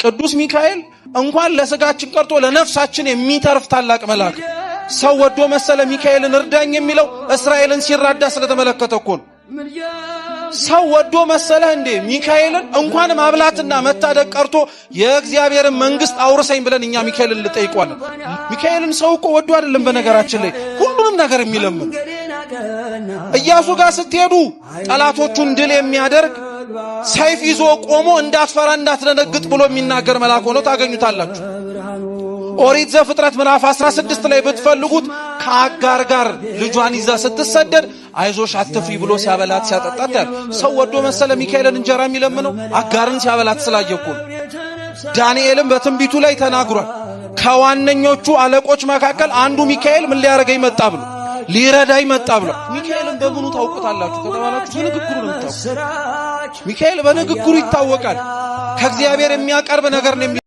ቅዱስ ሚካኤል እንኳን ለስጋችን ቀርቶ ለነፍሳችን የሚተርፍ ታላቅ መልአክ ሰው ወዶ መሰለ ሚካኤልን እርዳኝ የሚለው እስራኤልን ሲራዳ ስለተመለከተ እኮ ነው። ሰው ወዶ መሰለ እንዴ ሚካኤልን እንኳን ማብላትና መታደግ ቀርቶ የእግዚአብሔርን መንግስት አውርሰኝ ብለን እኛ ሚካኤልን ልጠይቋለን። ሚካኤልን ሰው እኮ ወዶ አይደለም በነገራችን ላይ ሁሉንም ነገር የሚለምን። ኢያሱ ጋር ስትሄዱ ጠላቶቹን ድል የሚያደርግ ሰይፍ ይዞ ቆሞ እንዳትፈራ እንዳትደነግጥ ብሎ የሚናገር መልአክ ሆኖ ታገኙታላችሁ። ኦሪት ዘፍጥረት ምዕራፍ 16 ላይ ብትፈልጉት ከአጋር ጋር ልጇን ይዛ ስትሰደድ አይዞሽ አትፍሪ ብሎ ሲያበላት ሲያጠጣት ያለ ሰው ወዶ መሰለ ሚካኤልን እንጀራ የሚለምነው አጋርን ሲያበላት ስላየኩ። ዳንኤልም በትንቢቱ ላይ ተናግሯል። ከዋነኞቹ አለቆች መካከል አንዱ ሚካኤል ምን ሊያረጋይ መጣ ብሎ ሊረዳይ መጣ ብሎ። ሚካኤልን በምኑ ታውቁታላችሁ ከተባላችሁ በንግግሩ ነው። ሚካኤል በንግግሩ ይታወቃል። ከእግዚአብሔር የሚያቀርብ ነገር ነው።